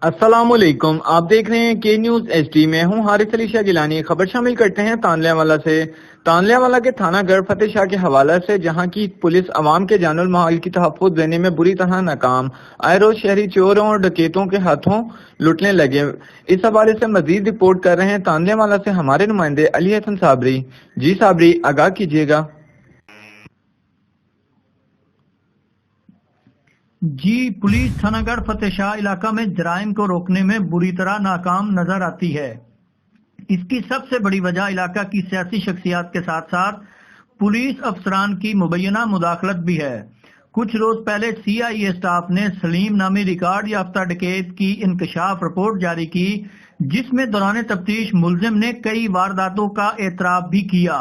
अस्सलामुअलैकुम, आप देख रहे हैं के न्यूज HD में हूं हारिस अली शाह गिलानी। खबर शामिल करते हैं तानलियावाला से। तानलियावाला के थाना गढ़ फतेह शाह के हवाला से, जहां की पुलिस अवाम के जानल माल की तहफ्फुज देने में बुरी तरह नाकाम। आए रोज शहरी चोरों और डकैतों के हाथों लुटने लगे। इस हवाले से मजीद रिपोर्ट कर रहे हैं तानलियावाला से हमारे नुमाइंदे अली हसन साबरी। जी साबरी, आगाह कीजिएगा। जी, पुलिस थानागढ़ फतेह शाह इलाका में जराइम को रोकने में बुरी तरह नाकाम नजर आती है। इसकी सबसे बड़ी वजह इलाका की सियासी शख्सियात के साथ साथ पुलिस अफसरान की मुबैना मुदाखलत भी है। कुछ रोज पहले CIA स्टाफ ने सलीम नामी रिकॉर्ड याफ्ता डकैत की इंकशाफ रिपोर्ट जारी की, जिसमें दौरान तफ्तीश मुलजिम ने कई वारदातों का एतराफ भी किया।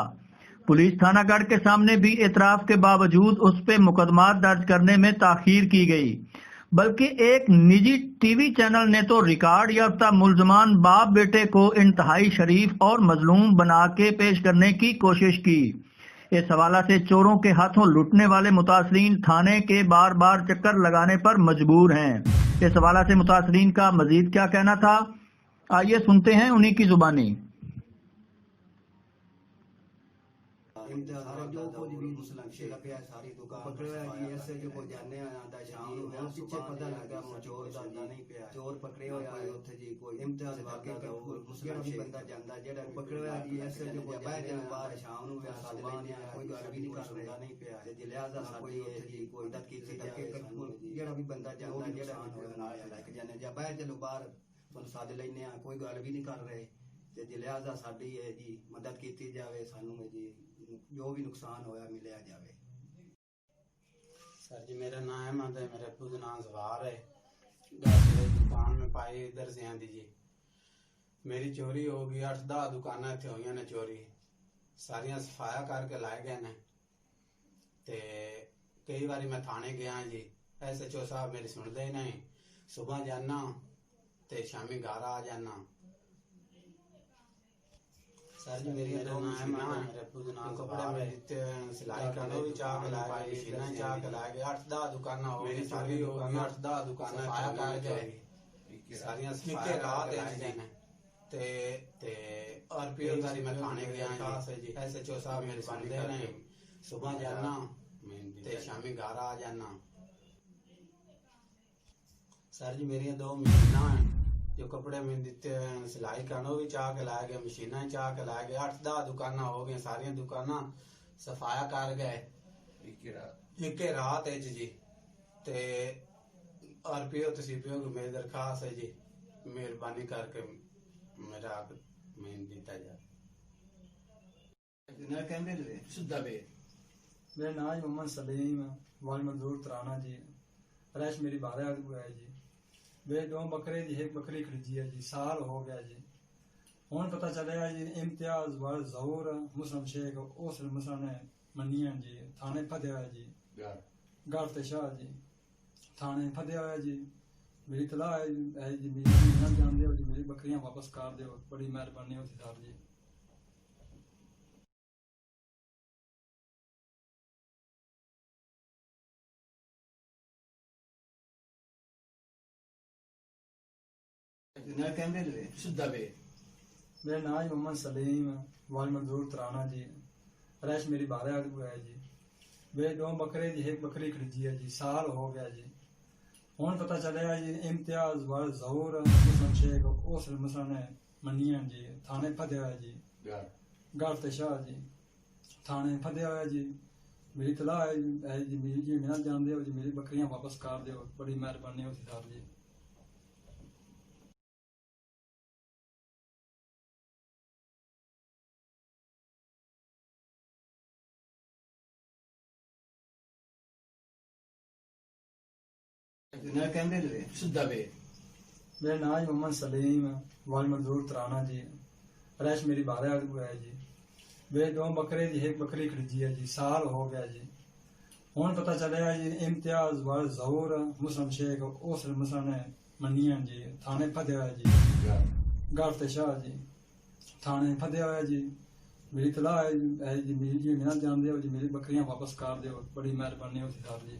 पुलिस थानागढ़ के सामने भी एतराफ के बावजूद उस पे मुकदमा दर्ज करने में ताखीर की गई, बल्कि एक निजी TV चैनल ने तो रिकॉर्ड याफ्ता मुलजमान बाप बेटे को इंतहाई शरीफ और मजलूम बना के पेश करने की कोशिश की। इस हवाला से चोरों के हाथों लुटने वाले मुतासरीन थाने के बार बार चक्कर लगाने पर मजबूर हैं। इस हवाला से मुतासरीन का मजीद क्या कहना था, आइए सुनते हैं उन्हीं की जुबानी। जो कुछ भी मुसलम पिया सारी दुकान पकड़े जी ऐसे जो को जाने आंदा शाम ਨੂੰ ਬਹੁਤ ਪਿੱਛੇ ਪਤਾ ਲੱਗਾ ਚੋਰ ਦਾ ਨਹੀਂ ਪਿਆ ਚੋਰ ਪਕੜੇ ਹੋਇਆ ਉੱਥੇ ਜੀ ਕੋਈ ਇਮਤਿਹਾਨ ਵਾਕੇ ਮੁਸਲਮਾਨ ਵੀ ਬੰਦਾ ਜਾਂਦਾ ਜਿਹੜਾ ਪਕੜੇ ਹੋਇਆ ਜੀ ਐਸੇ ਜੋ ਕੋ ਬਾਹਰ ਜਾਣ ਬਾਹਰ ਸ਼ਾਮ ਨੂੰ ਵੀ ਸਾਦੇ ਲੈਣੇ ਆ ਕੋਈ ਗੱਲ ਵੀ ਨਹੀਂ ਕਰਦਾ ਨਹੀਂ ਪਿਆ ਤੇ ਲਿਹਾਜ਼ਾ ਸਾਡੀ ਉੱਥੇ ਜੀ ਕੋਈ ਮਦਦ ਕੀਤੀ ਜਾਵੇ ਜਿਹੜਾ ਵੀ ਬੰਦਾ ਜਾਂਦਾ ਜਿਹੜਾ ਨਾਲ ਲੈ ਕੇ ਜਾਂਦੇ ਜਾਂ ਬਾਹਰ ਚਲੋ ਬਾਹਰ ਤੁਹਾਨੂੰ ਸਾਦੇ ਲੈਣੇ ਆ ਕੋਈ ਗੱਲ ਵੀ ਨਹੀਂ ਕਰ ਰਹੇ ਤੇ ਲਿਹਾਜ਼ਾ ਸਾਡੀ ਹੈ ਜੀ ਮਦਦ ਕੀਤੀ ਜਾਵੇ ਸਾਨੂੰ ਜੀ जो भी नुकसान होया मिलिया जावे। सर जी मेरा नाम अहमद है, मेरे अब्बू का नाम जवार है। दुकान में पाई इधर से आंदी जी मेरी चोरी हो गई। 8-10 दुकाना इतने हुई ने चोरी, सारिया सफाया करके लाए गए ने। ते कई बारी मैं थाने गया जी, SHO साहब मेरी सुनते ही नहीं। सुबह जाना ते शामी घर आ जाना। सर जी मेरी दो मशीना है, मेरे अब्बू के नाम कपड़े में दिते सिलाई करने भी चाह के लाए, मशीना चाह के लाए गए। 8-10 दुकाना हो गई, सारी दुकाना 8-10 दुकाना सफाया कर गए, सारियां निके रात है ने। ते और फिर बारी मैं खाने गया जी, SHO साहब मेरे सुनते नहीं। सुबह जाना ते शामी घर आ जाना। सर जी मेरी 2 मशीना है, जो कपड़े में दिते सिलाई करने भी चाह के लाए गए, मशीना चाह के लाए गए। 8-10 दुकाना हो गई, सारिया दुकाना सफाया कर गए एक रात है जी। ते RPO TCPO को मेरी दरखास्त है जी, मेहरबानी करके मेरा मेन दिता जाए। मेरा नाम मोहम्मद सलीम वाल मंजूर तराना जी। रैश मेरी 12 है जी। मेरे 2 बकरे जी, एक बकरी खरीदी है जी, साल हो गया जी। हुन पता चलिया जी इम्तियाज वाल जहूर मुस्लिम शेख उस मुसला ने मनिया जी थाने फदे हुआ जी, गढ़ फतेह शाह जी थाने फदे हुआ जी। मेरी तलाह है जी, मेरी ना जान दो जी, मेरी बकरियां वापस कर दो, बड़ी मेहरबानी होती साहब जी। मेरा नाम मोहम्मद सलीम वाल मंजूर तराना जी। रैश मेरी 12 है जी। मेरे 2 बकरे जी, एक बकरी खरीदी है जी, साल हो गया जी। हुन पता चलिया जी इम्तियाज वाल जहूर मुस्लिम शेख उस मुसला ने मनिया जी थाने फदे हुआ जी, गढ़ फतेह शाह जी थाने फदे हुआ जी। मेरी तलाह है जी, मेरी जी ना जान दो जी, मेरी बकरियां वापस कर दो, बड़ी मेहरबानी होती साहब जी। मेरा नाम मोहम्मद सलीम वाल मंजूर तराना जी। रैश मेरी 12 है जी। मेरे 2 बकरे जी, एक बकरी खरीदी है जी, साल हो गया जी। हुन पता चलिया जी इम्तियाज वाल जहूर मुस्लिम शेख उस मुसला ने मनिया जी थाने फदे हुआ जी, गढ़ फतेह शाह जी थाने फदे हुआ जी। मेरी तलाह है जी, मेरी जी ना जान दो जी, मेरी बकरियां वापस कर दो, बड़ी मेहरबानी होती साहब जी।